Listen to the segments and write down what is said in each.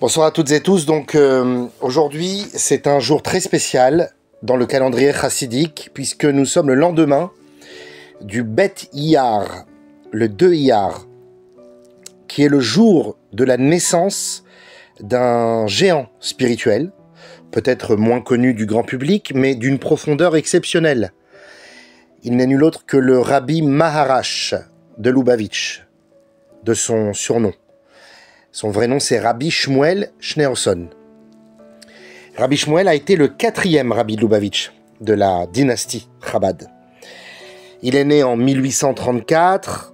Bonsoir à toutes et tous. Donc aujourd'hui, c'est un jour très spécial dans le calendrier chassidique puisque nous sommes le lendemain du Bet Iyar, le 2 Iyar, qui est le jour de la naissance d'un géant spirituel, peut-être moins connu du grand public, mais d'une profondeur exceptionnelle. Il n'est nul autre que le Rabbi Maharash de Lubavitch, de son surnom. Son vrai nom, c'est Rabbi Shmuel Schneerson. Rabbi Shmuel a été le 4e Rabbi de Lubavitch de la dynastie Chabad. Il est né en 1834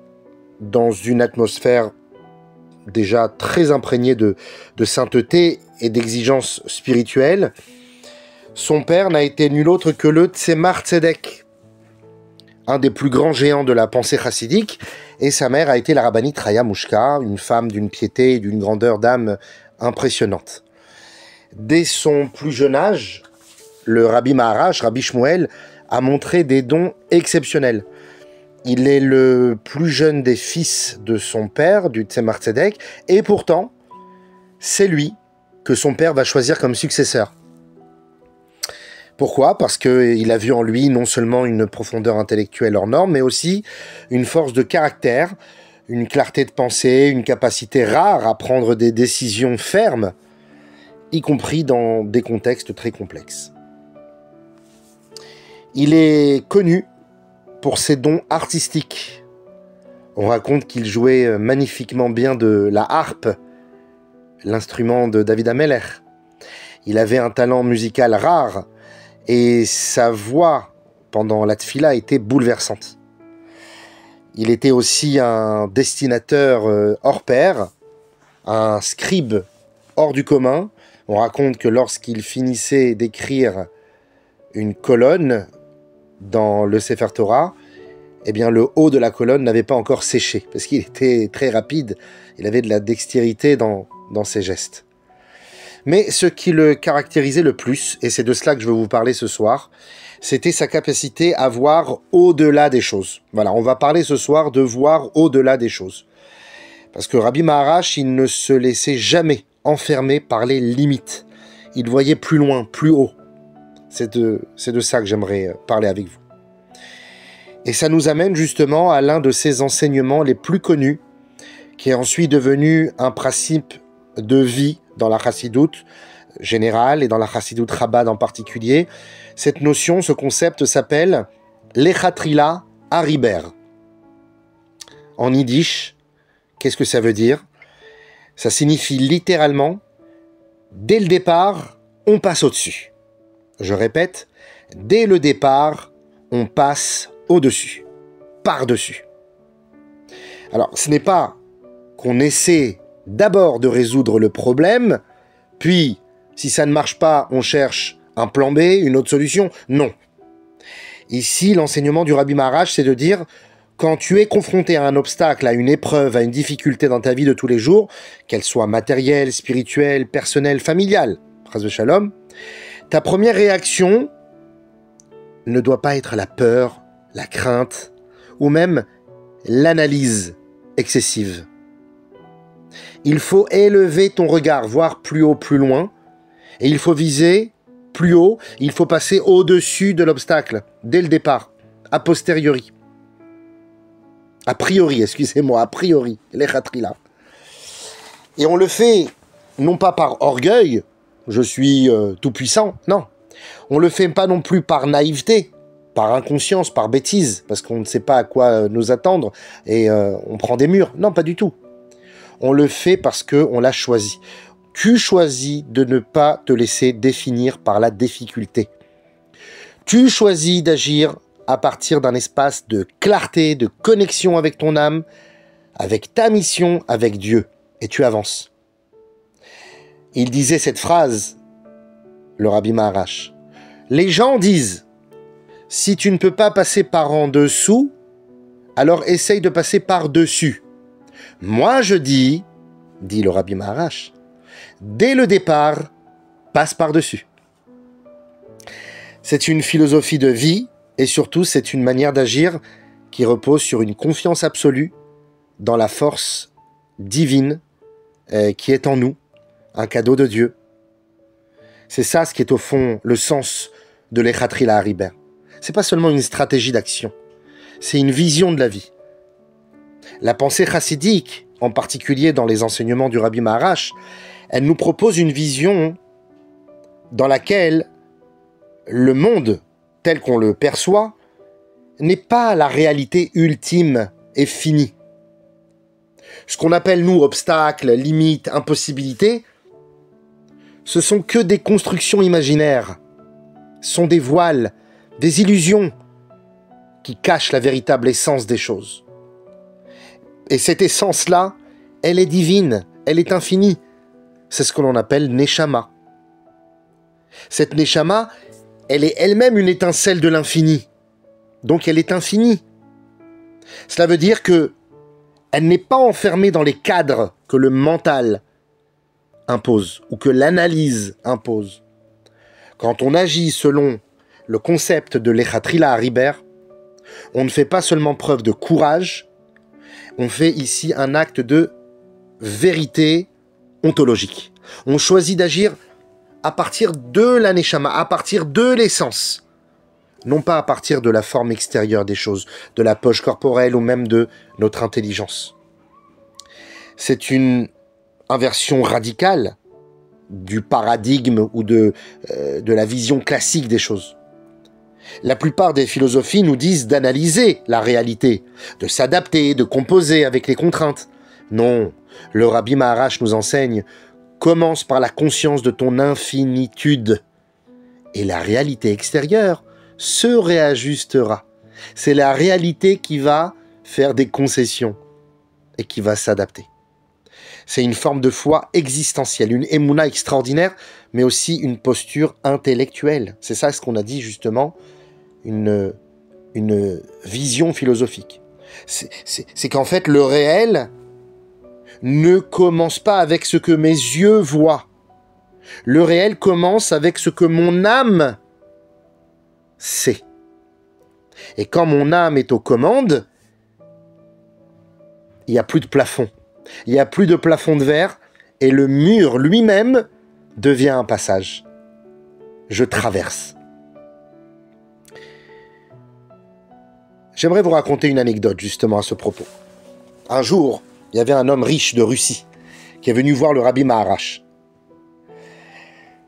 dans une atmosphère déjà très imprégnée de sainteté et d'exigences spirituelles. Son père n'a été nul autre que le Tzemar Tzedek, un des plus grands géants de la pensée chassidique, et sa mère a été la rabbinite Raya Mouchka, une femme d'une piété et d'une grandeur d'âme impressionnante. Dès son plus jeune âge, le Rabbi Maharash, Rabbi Shmuel, a montré des dons exceptionnels. Il est le plus jeune des fils de son père, du Tzemar Tzedek, et pourtant, c'est lui que son père va choisir comme successeur. Pourquoi? Parce qu'il a vu en lui non seulement une profondeur intellectuelle hors norme, mais aussi une force de caractère, une clarté de pensée, une capacité rare à prendre des décisions fermes, y compris dans des contextes très complexes. Il est connu pour ses dons artistiques. On raconte qu'il jouait magnifiquement bien de la harpe, l'instrument de David Ameller. Il avait un talent musical rare, et sa voix, pendant la tfila, était bouleversante. Il était aussi un destinateur hors pair, un scribe hors du commun. On raconte que lorsqu'il finissait d'écrire une colonne dans le Sefer Torah, eh bien le haut de la colonne n'avait pas encore séché, parce qu'il était très rapide, il avait de la dextérité dans ses gestes. Mais ce qui le caractérisait le plus, et c'est de cela que je veux vous parler ce soir, c'était sa capacité à voir au-delà des choses. Voilà, on va parler ce soir de voir au-delà des choses. Parce que Rabbi Maharash, il ne se laissait jamais enfermer par les limites. Il voyait plus loin, plus haut. C'est de ça que j'aimerais parler avec vous. Et ça nous amène justement à l'un de ses enseignements les plus connus, qui est ensuite devenu un principe de vie dans la chassidoute générale et dans la chassidoute Chabad en particulier. Cette notion, ce concept s'appelle Lechatrila Hariber. En yiddish, qu'est-ce que ça veut dire? Ça signifie littéralement, dès le départ, on passe au-dessus. Je répète, dès le départ, on passe au-dessus, par-dessus. Alors, ce n'est pas qu'on essaie d'abord de résoudre le problème, puis, si ça ne marche pas, on cherche un plan B, une autre solution. Non. Ici, l'enseignement du Rabbi Maharash, c'est de dire, quand tu es confronté à un obstacle, à une épreuve, à une difficulté dans ta vie de tous les jours, qu'elle soit matérielle, spirituelle, personnelle, familiale, phrase de shalom, ta première réaction ne doit pas être la peur, la crainte, ou même l'analyse excessive. Il faut élever ton regard, voir plus haut, plus loin, et il faut viser plus haut, il faut passer au-dessus de l'obstacle, dès le départ, a posteriori. A priori, excusez-moi, a priori, lechatrila. Et on le fait, non pas par orgueil, je suis tout puissant, non. On le fait pas non plus par naïveté, par inconscience, par bêtise, parce qu'on ne sait pas à quoi nous attendre, et on prend des murs. Non, pas du tout. On le fait parce qu'on l'a choisi. Tu choisis de ne pas te laisser définir par la difficulté. Tu choisis d'agir à partir d'un espace de clarté, de connexion avec ton âme, avec ta mission, avec Dieu. Et tu avances. Il disait cette phrase, le Rabbi Maharash. Les gens disent, si tu ne peux pas passer par en dessous, alors essaye de passer par-dessus. Moi je dis, dit le Rabbi Maharash, dès le départ, passe par-dessus. C'est une philosophie de vie et surtout c'est une manière d'agir qui repose sur une confiance absolue dans la force divine qui est en nous, un cadeau de Dieu. C'est ça ce qui est au fond le sens de l'Echatri Lahariber. C'est pas seulement une stratégie d'action, c'est une vision de la vie. La pensée chassidique, en particulier dans les enseignements du Rabbi Maharash, elle nous propose une vision dans laquelle le monde, tel qu'on le perçoit, n'est pas la réalité ultime et finie. Ce qu'on appelle, nous, obstacles, limites, impossibilités, ce sont que des constructions imaginaires, sont des voiles, des illusions qui cachent la véritable essence des choses. Et cette essence-là, elle est divine, elle est infinie. C'est ce que l'on appelle Neshama. Cette Neshama, elle est elle-même une étincelle de l'infini. Donc elle est infinie. Cela veut dire que elle n'est pas enfermée dans les cadres que le mental impose ou que l'analyse impose. Quand on agit selon le concept de l'Echatri Lahariber, on ne fait pas seulement preuve de courage, on fait ici un acte de vérité ontologique. On choisit d'agir à partir de la Neshama, à partir de l'essence, non pas à partir de la forme extérieure des choses, de la poche corporelle ou même de notre intelligence. C'est une inversion radicale du paradigme ou de la vision classique des choses. La plupart des philosophies nous disent d'analyser la réalité, de s'adapter, de composer avec les contraintes. Non, le Rabbi Maharash nous enseigne « Commence par la conscience de ton infinitude et la réalité extérieure se réajustera. » C'est la réalité qui va faire des concessions et qui va s'adapter. C'est une forme de foi existentielle, une émouna extraordinaire, mais aussi une posture intellectuelle. C'est ça ce qu'on a dit justement, une vision philosophique. C'est qu'en fait, le réel ne commence pas avec ce que mes yeux voient. Le réel commence avec ce que mon âme sait. Et quand mon âme est aux commandes, il n'y a plus de plafond. Il n'y a plus de plafond de verre et le mur lui-même devient un passage. Je traverse. J'aimerais vous raconter une anecdote justement à ce propos. Un jour, il y avait un homme riche de Russie qui est venu voir le Rabbi Maharash.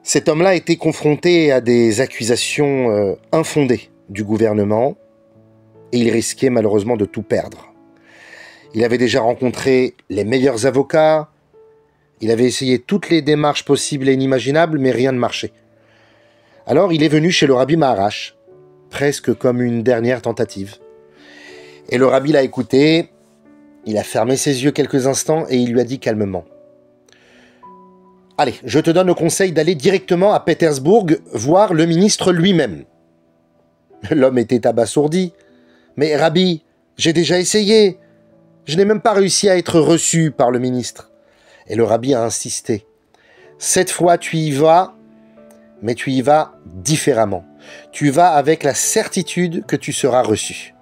Cet homme-là était confronté à des accusations infondées du gouvernement et il risquait malheureusement de tout perdre. Il avait déjà rencontré les meilleurs avocats, il avait essayé toutes les démarches possibles et inimaginables, mais rien ne marchait. Alors il est venu chez le Rabbi Maharash, presque comme une dernière tentative. Et le Rabbi l'a écouté, il a fermé ses yeux quelques instants et il lui a dit calmement « Allez, je te donne le conseil d'aller directement à Pétersbourg voir le ministre lui-même. » L'homme était abasourdi. « Mais Rabbi, j'ai déjà essayé. Je n'ai même pas réussi à être reçu par le ministre. » Et le Rabbi a insisté. « Cette fois, tu y vas, mais tu y vas différemment. Tu vas avec la certitude que tu seras reçu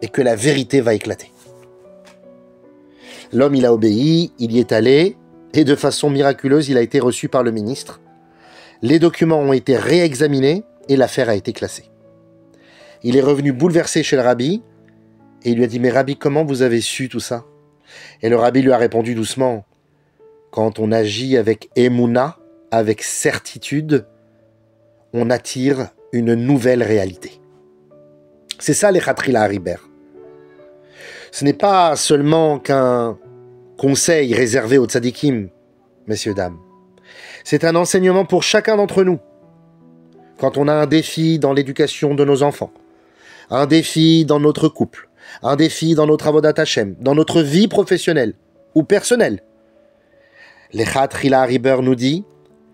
et que la vérité va éclater. » L'homme, il a obéi, il y est allé, et de façon miraculeuse, il a été reçu par le ministre. Les documents ont été réexaminés et l'affaire a été classée. Il est revenu bouleversé chez le Rabbi, et il lui a dit « Mais Rabbi, comment vous avez su tout ça ?» Et le Rabbi lui a répondu doucement « Quand on agit avec émouna, avec certitude, on attire une nouvelle réalité. » C'est ça l'Echatri Lahariber. Ce n'est pas seulement qu'un conseil réservé aux tzadikim, messieurs, dames. C'est un enseignement pour chacun d'entre nous. Quand on a un défi dans l'éducation de nos enfants, un défi dans notre couple, un défi dans notre avodat Hashem, dans notre vie professionnelle ou personnelle, l'Echatri Lahariber nous dit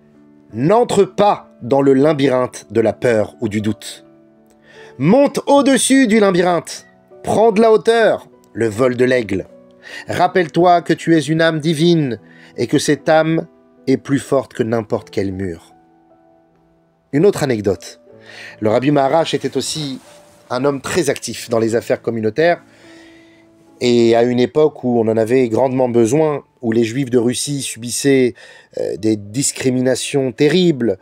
« N'entre pas dans le labyrinthe de la peur ou du doute. Monte au-dessus du labyrinthe. Prends de la hauteur. Le vol de l'aigle. Rappelle-toi que tu es une âme divine et que cette âme est plus forte que n'importe quel mur. » Une autre anecdote. Le Rabbi Maharash était aussi un homme très actif dans les affaires communautaires et à une époque où on en avait grandement besoin, où les Juifs de Russie subissaient des discriminations terribles,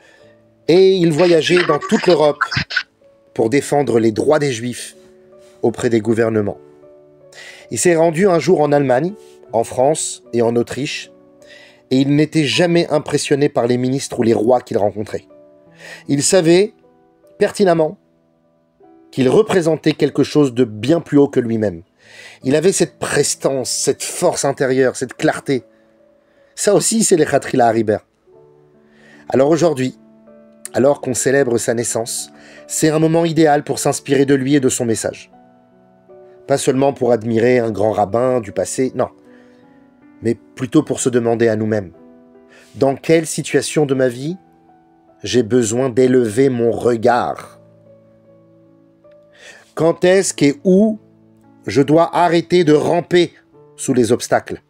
et il voyageait dans toute l'Europe pour défendre les droits des Juifs auprès des gouvernements. Il s'est rendu un jour en Allemagne, en France et en Autriche, et il n'était jamais impressionné par les ministres ou les rois qu'il rencontrait. Il savait pertinemment qu'il représentait quelque chose de bien plus haut que lui-même. Il avait cette prestance, cette force intérieure, cette clarté. Ça aussi, c'est les Khatrila Hariber. Alors aujourd'hui, alors qu'on célèbre sa naissance, c'est un moment idéal pour s'inspirer de lui et de son message. Pas seulement pour admirer un grand rabbin du passé, non, mais plutôt pour se demander à nous-mêmes, dans quelle situation de ma vie j'ai besoin d'élever mon regard? Quand est-ce et où je dois arrêter de ramper sous les obstacles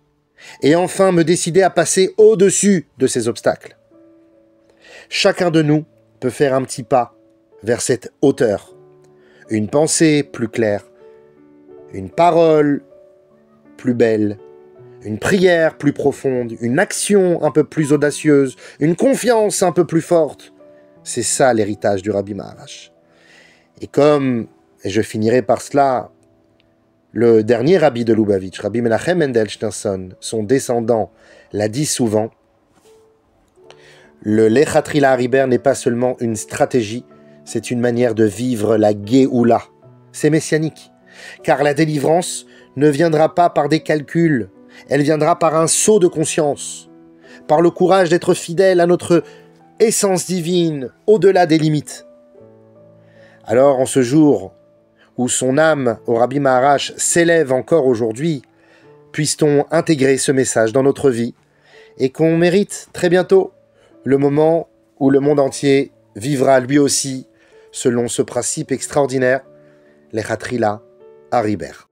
et enfin me décider à passer au-dessus de ces obstacles? Chacun de nous peut faire un petit pas vers cette hauteur, une pensée plus claire, une parole plus belle, une prière plus profonde, une action un peu plus audacieuse, une confiance un peu plus forte. C'est ça l'héritage du Rabbi Maharash. Et comme, et je finirai par cela, le dernier rabbi de Lubavitch, Rabbi Menachem Mendel Schneerson, son descendant, l'a dit souvent, le Lechatrila Hariber n'est pas seulement une stratégie, c'est une manière de vivre la Géoula. C'est messianique, car la délivrance ne viendra pas par des calculs, elle viendra par un saut de conscience, par le courage d'être fidèle à notre essence divine, au-delà des limites. Alors, en ce jour où son âme au Rabbi Maharash s'élève encore aujourd'hui, puisse-t-on intégrer ce message dans notre vie et qu'on mérite très bientôt le moment où le monde entier vivra lui aussi selon ce principe extraordinaire, les Khatrila Hariber.